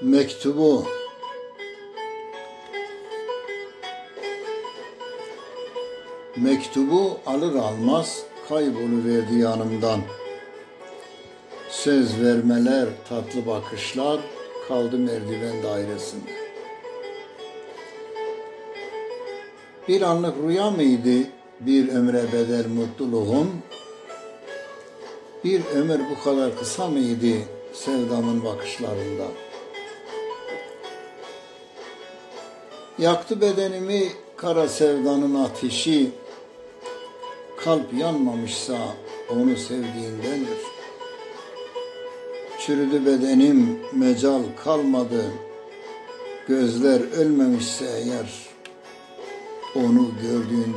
Mektubu. Mektubu alır almaz kayboluverdi yanımdan. Söz vermeler, tatlı bakışlar kaldı merdiven dairesinde. Bir anlık rüya mıydı bir ömre bedel mutluluğum? Bir ömür bu kadar kısa mıydı sevdamın bakışlarında? Yaktı bedenimi kara sevdanın ateşi, kalp yanmamışsa onu sevdiğindendir. Çürüdü bedenim, mecal kalmadı, gözler ölmemişse eğer onu gördüğündendir.